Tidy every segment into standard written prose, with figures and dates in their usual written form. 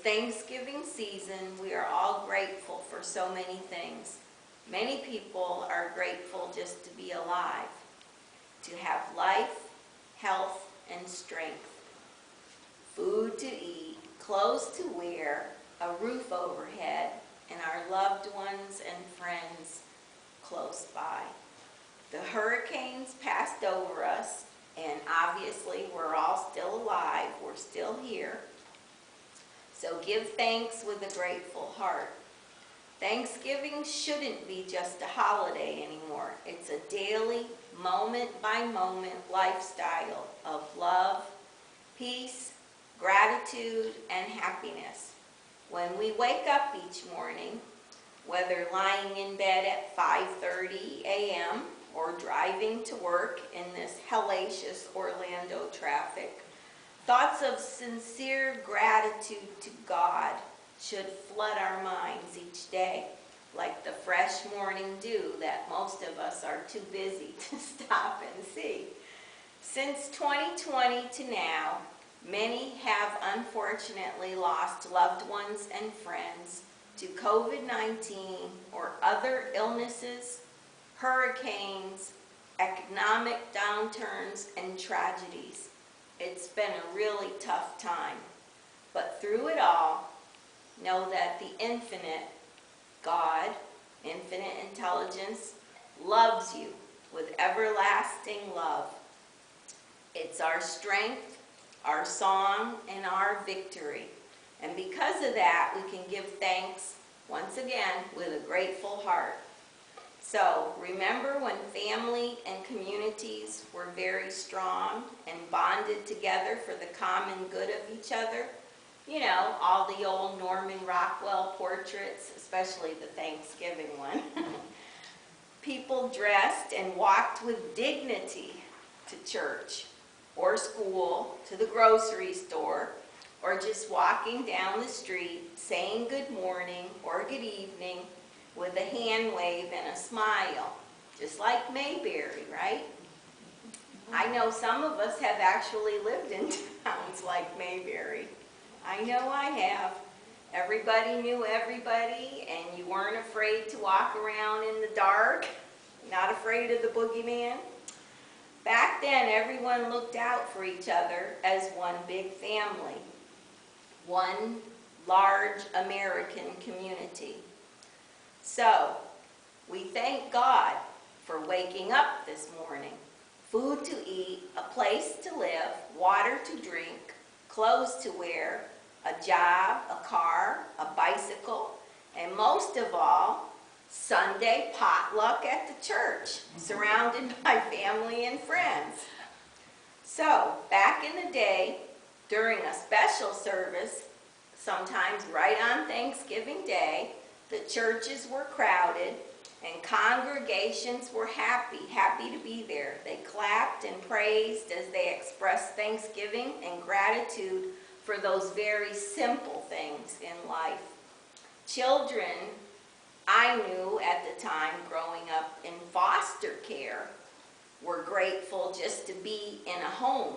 Thanksgiving season, we are all grateful for so many things. Many people are grateful just to be alive, to have life, health, and strength, food to eat, clothes to wear, a roof overhead, and our loved ones and friends close by. The hurricanes passed over us, and obviously we're all still alive, we're still here. So give thanks with a grateful heart. Thanksgiving shouldn't be just a holiday anymore. It's a daily, moment-by-moment lifestyle of love, peace, gratitude, and happiness. When we wake up each morning, whether lying in bed at 5:30 a.m. or driving to work in this hellacious Orlando traffic, thoughts of sincere gratitude to God should flood our minds each day, like the fresh morning dew that most of us are too busy to stop and see. Since 2020 to now, many have unfortunately lost loved ones and friends to COVID-19 or other illnesses, hurricanes, economic downturns, and tragedies. It's been a really tough time, but through it all, know that the infinite God, infinite intelligence, loves you with everlasting love. It's our strength, our song, and our victory. And because of that, we can give thanks once again with a grateful heart. So remember when family and communities were very strong and bonded together for the common good of each other? You know, all the old Norman Rockwell portraits, especially the Thanksgiving one. People dressed and walked with dignity to church or school, to the grocery store, or just walking down the street saying good morning or good evening with a hand wave and a smile, just like Mayberry, right? I know some of us have actually lived in towns like Mayberry. I know I have. Everybody knew everybody, and you weren't afraid to walk around in the dark, not afraid of the boogeyman. Back then, everyone looked out for each other as one big family, one large American community. So, we thank God for waking up this morning, food to eat, a place to live, water to drink, clothes to wear, a job, a car, a bicycle, and most of all, Sunday potluck at the church, surrounded by family and friends. So, back in the day, during a special service, sometimes right on Thanksgiving Day, the churches were crowded and congregations were happy to be there. They clapped and praised as they expressed thanksgiving and gratitude for those very simple things in life. Children, I knew at the time growing up in foster care, were grateful just to be in a home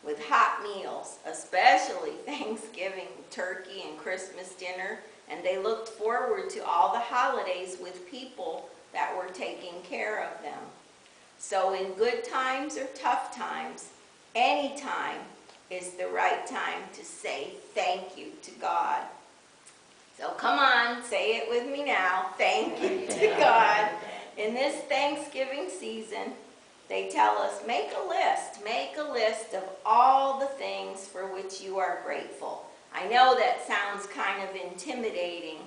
with hot meals, especially Thanksgiving turkey and Christmas dinner, and they looked forward to all the holidays with people that were taking care of them. So in good times or tough times, any time is the right time to say thank you to God. So come on, say it with me now. Thank you to God. In this Thanksgiving season, they tell us, make a list of all the things for which you are grateful. I know that sounds kind of intimidating,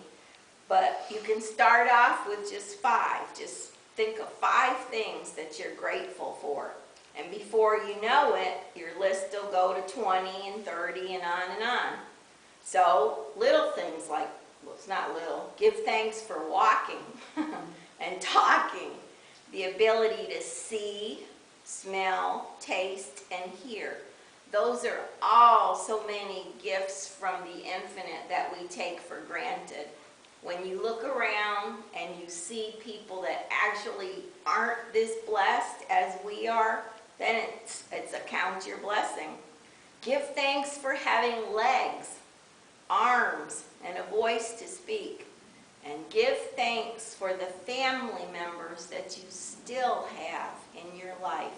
but you can start off with just 5. Just think of 5 things that you're grateful for. And before you know it, your list will go to 20 and 30 and on and on. So little things like, well, it's not little, give thanks for walking and talking, the ability to see, smell, taste, and hear. Those are all so many gifts from the infinite that we take for granted. When you look around and you see people that actually aren't this blessed as we are, then it's a count your blessing. Give thanks for having legs, arms, voice to speak. And give thanks for the family members that you still have in your life.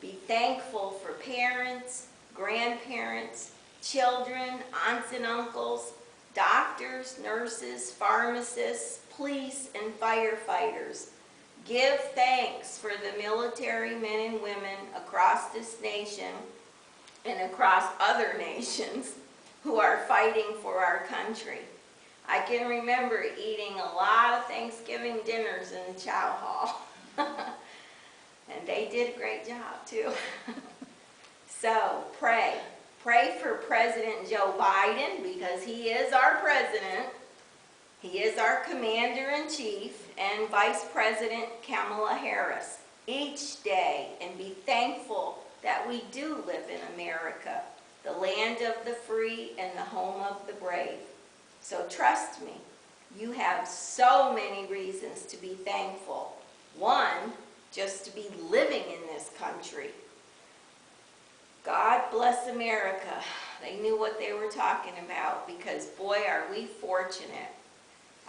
Be thankful for parents, grandparents, children, aunts and uncles, doctors, nurses, pharmacists, police, and firefighters. Give thanks for the military men and women across this nation and across other nations who are fighting for our country. I can remember eating a lot of Thanksgiving dinners in the chow hall. And they did a great job too. So pray. Pray for President Joe Biden, because he is our president. He is our commander-in-chief, and Vice President Kamala Harris each day, and be thankful that we do live in America, the land of the free and the home of the brave. So trust me, you have so many reasons to be thankful. One, just to be living in this country. God bless America. They knew what they were talking about, because boy, are we fortunate.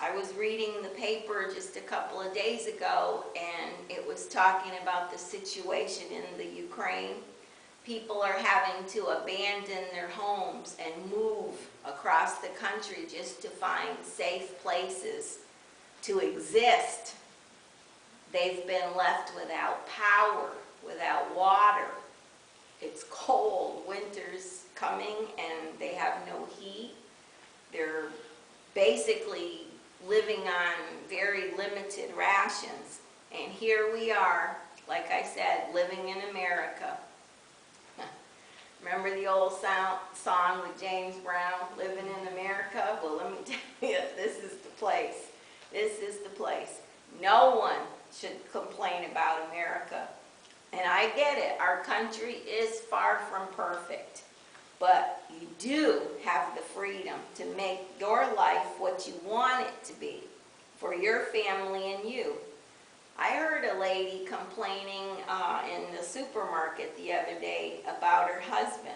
I was reading the paper just a couple of days ago, and it was talking about the situation in the Ukraine. People are having to abandon their homes and move across the country just to find safe places to exist. They've been left without power, without water. It's cold, winter's coming, and they have no heat. They're basically living on very limited rations. And here we are, like I said, living in America. Remember the old song with James Brown, Living in America? Well, let me tell you, this is the place. This is the place. No one should complain about America. And I get it, our country is far from perfect. But you do have the freedom to make your life what you want it to be for your family and you. I heard a lady complaining in the supermarket the other day about her husband.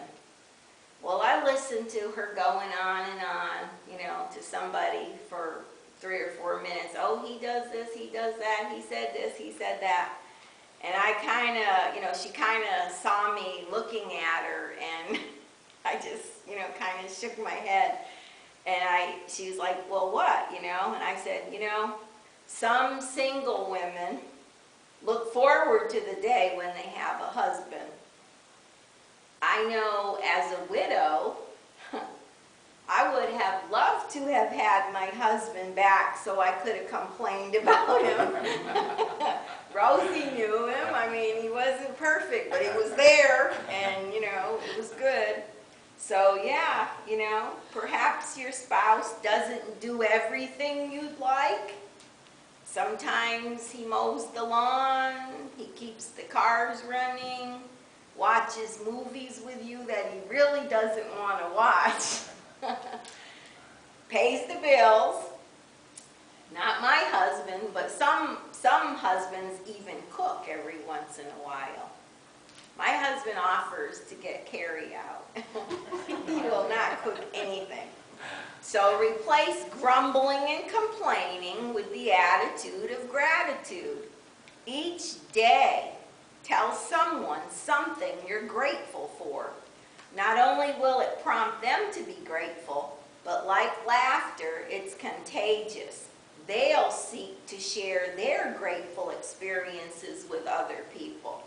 Well, I listened to her going on and on, to somebody for 3 or 4 minutes. Oh, he does this, he does that, he said this, he said that. And I kind of, she kind of saw me looking at her, and I just, kind of shook my head. And she was like, well, what, And I said, some single women look forward to the day when they have a husband. I know as a widow, I would have loved to have had my husband back so I could have complained about him. Rosie knew him. I mean, he wasn't perfect, but he was there, and, it was good. So, yeah, perhaps your spouse doesn't do everything you'd like. Sometimes he mows the lawn, he keeps the cars running, watches movies with you that he really doesn't want to watch, pays the bills. Not my husband, but some husbands even cook every once in a while. My husband offers to get carry out. He will not cook anything. So replace grumbling and complaining with the attitude of gratitude. Each day, tell someone something you're grateful for. Not only will it prompt them to be grateful, but like laughter, it's contagious. They'll seek to share their grateful experiences with other people.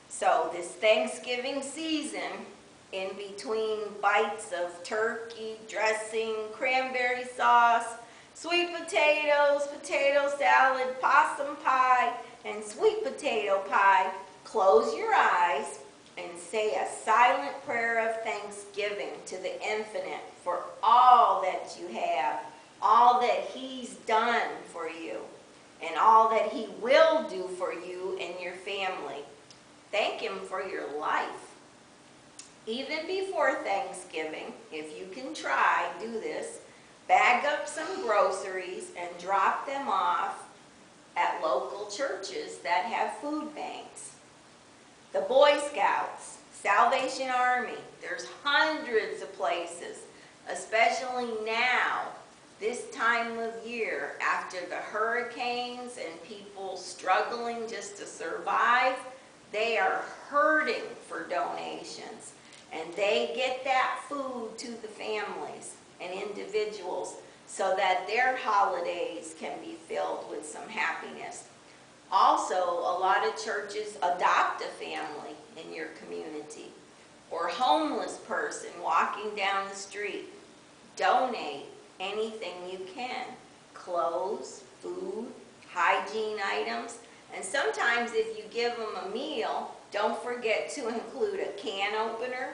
So this Thanksgiving season, in between bites of turkey, dressing, cranberry sauce, sweet potatoes, potato salad, possum pie, and sweet potato pie, close your eyes and say a silent prayer of thanksgiving to the Infinite for all that you have, all that He's done for you, and all that He will do for you and your family. Thank Him for your life. Even before Thanksgiving, if you can try, do this, bag up some groceries and drop them off at local churches that have food banks. The Boy Scouts, Salvation Army, there's hundreds of places, especially now, time of year after the hurricanes and people struggling just to survive. They are hurting for donations, and they get that food to the families and individuals so that their holidays can be filled with some happiness. Also, a lot of churches adopt a family in your community, or homeless person walking down the street. Donate anything you can. Clothes, food, hygiene items. And sometimes if you give them a meal, don't forget to include a can opener,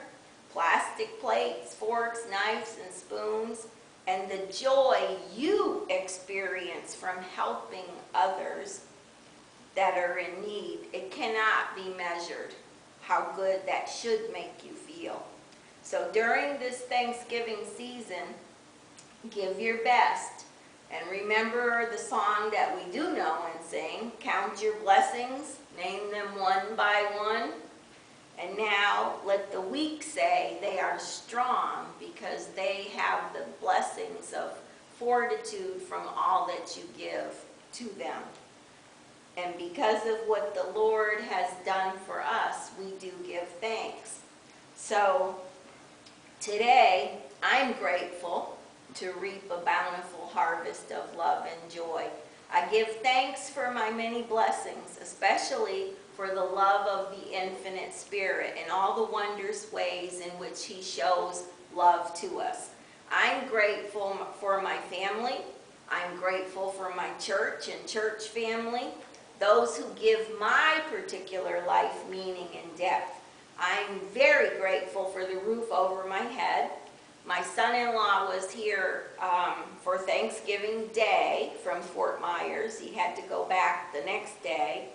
plastic plates, forks, knives, and spoons, and the joy you experience from helping others that are in need. It cannot be measured how good that should make you feel. So during this Thanksgiving season, give your best. And remember the song that we do know and sing, count your blessings, name them one by one. And now let the weak say they are strong because they have the blessings of fortitude from all that you give to them. And because of what the Lord has done for us, we do give thanks. So today, I'm grateful to reap a bountiful harvest of love and joy. I give thanks for my many blessings, especially for the love of the infinite Spirit and all the wondrous ways in which He shows love to us. I'm grateful for my family. I'm grateful for my church and church family, those who give my particular life meaning and depth. I'm very grateful for the roof over my head. My son-in-law was here for Thanksgiving Day from Fort Myers. He had to go back the next day.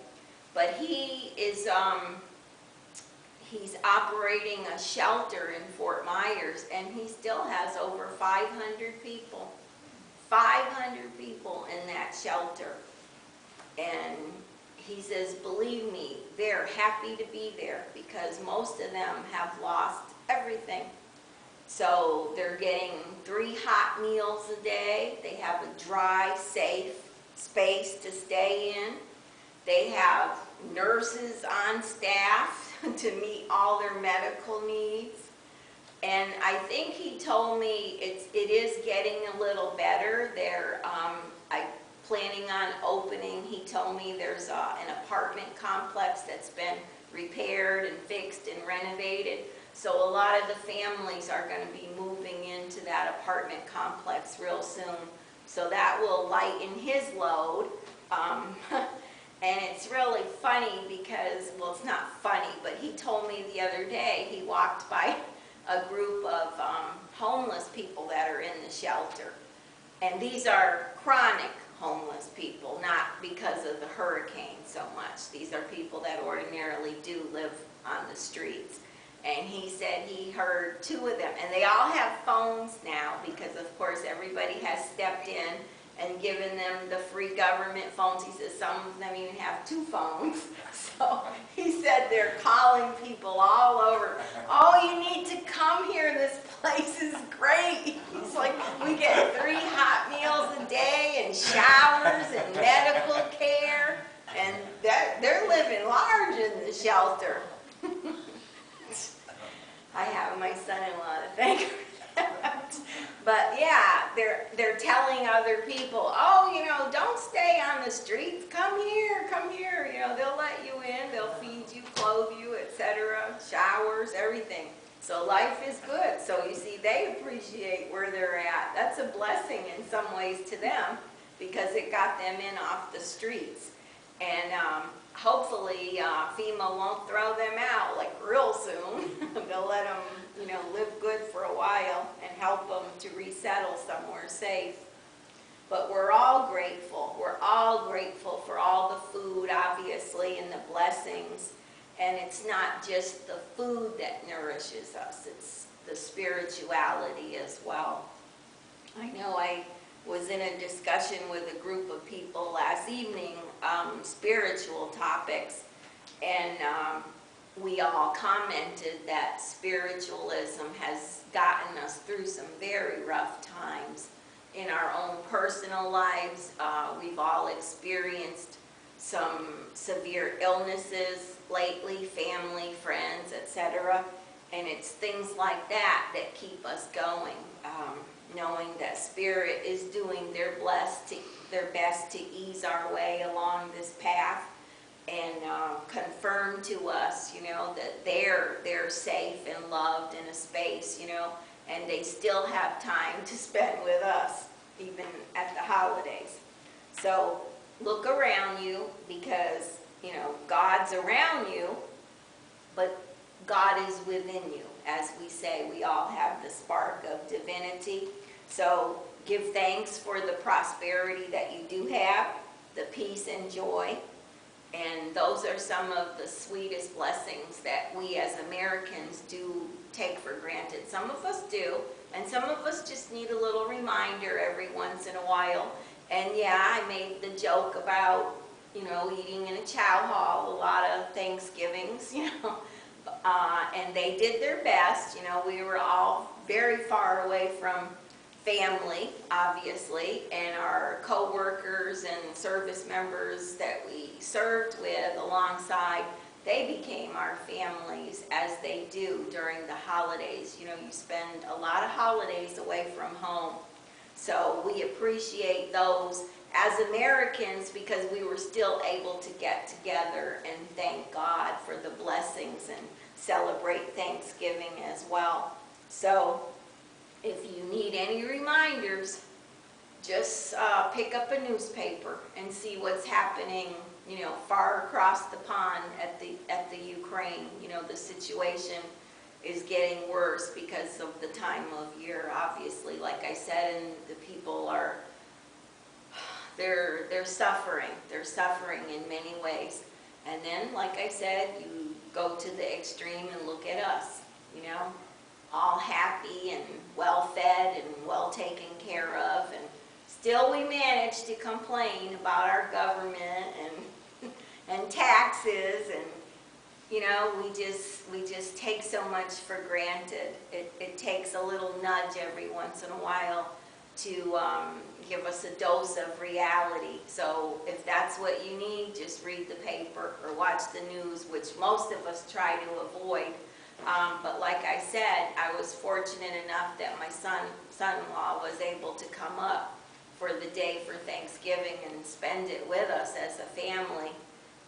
But he is he's operating a shelter in Fort Myers, and he still has over 500 people. 500 people in that shelter. And he says, believe me, they're happy to be there because most of them have lost everything. So they're getting 3 hot meals a day. They have a dry, safe space to stay in. They have nurses on staff to meet all their medical needs. And I think he told me it is getting a little better. They're planning on opening. He told me there's an apartment complex that's been repaired and fixed and renovated. So a lot of the families are going to be moving into that apartment complex real soon. So that will lighten his load. And it's really funny because, well, it's not funny, but he told me the other day he walked by a group of homeless people that are in the shelter. And these are chronic homeless people, not because of the hurricane so much. These are people that ordinarily do live on the streets. And he said he heard 2 of them, and they all have phones now because, of course, everybody has stepped in and given them the free government phones. He says some of them even have 2 phones. So he said they're calling people all over. Oh, you need to come here. This place is great. He's like, we get 3 hot meals a day and showers and medical care. And they're living large in the shelter. I have my son-in-law to thank for that. But yeah, they're telling other people, oh, you know, don't stay on the streets. Come here, come here. You know, they'll let you in. They'll feed you, clothe you, etc. Showers, everything. So life is good. So you see, they appreciate where they're at. That's a blessing in some ways to them because it got them in off the streets. And hopefully FEMA won't throw them out like real soon. They'll let them, you know, live good for a while and help them to resettle somewhere safe. But we're all grateful. We're all grateful for all the food, obviously, and the blessings. And it's not just the food that nourishes us. It's the spirituality as well. I know I was in a discussion with a group of people last evening, spiritual topics, and we all commented that spiritualism has gotten us through some very rough times in our own personal lives. We've all experienced some severe illnesses lately, family, friends, etc. And it's things like that that keep us going, knowing that Spirit is doing their best to ease our way along this path and confirm to us, that they're safe and loved in a space, and they still have time to spend with us, even at the holidays. So look around you, because, God's around you, but God is within you. As we say, we all have the spark of divinity. So give thanks for the prosperity that you do have, the peace and joy. And those are some of the sweetest blessings that we as Americans do take for granted. Some of us do, and some of us just need a little reminder every once in a while. And yeah, I made the joke about, eating in a chow hall, a lot of Thanksgivings, and they did their best. We were all very far away from family, obviously, and our co-workers and service members that we served with alongside, they became our families, as they do during the holidays. You spend a lot of holidays away from home. So we appreciate those as Americans, because we were still able to get together and thank God for the blessings and celebrate Thanksgiving as well. So if you need any reminders, just pick up a newspaper and see what's happening, far across the pond at the Ukraine. The situation is getting worse because of the time of year, obviously, like I said, and the people are, they're suffering. They're suffering in many ways. And then, like I said, you go to the extreme and look at us, all happy and well-fed and well taken care of, and still we manage to complain about our government and taxes, and we just take so much for granted. It takes a little nudge every once in a while to give us a dose of reality. So if that's what you need, just read the paper or watch the news, which most of us try to avoid. But like I said, I was fortunate enough that my son-in-law was able to come up for the day for Thanksgiving and spend it with us as a family.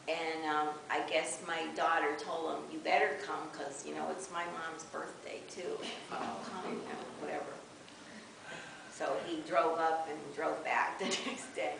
And I guess my daughter told him, you better come, because, it's my mom's birthday too. If I don't come, whatever. So he drove up and drove back the next day.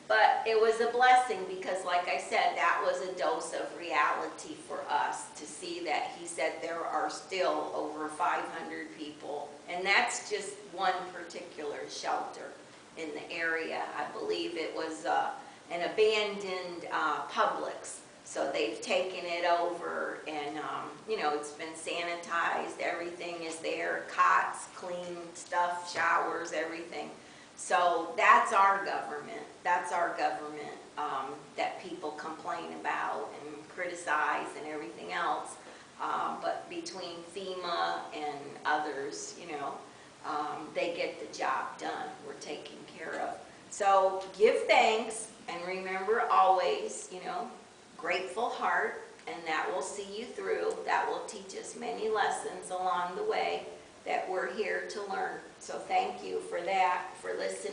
But it was a blessing, because, like I said, that was a dose of reality for us to see that he said there are still over 500 people. And that's just one particular shelter in the area. I believe it was an abandoned Publix. So they've taken it over, and it's been sanitized. Everything is there, cots, clean stuff, showers, everything. So that's our government. That's our government that people complain about and criticize and everything else. But between FEMA and others, they get the job done. We're taken care of. So give thanks, and remember always, grateful heart, and that will see you through. That will teach us many lessons along the way that we're here to learn. So thank you for that, for listening.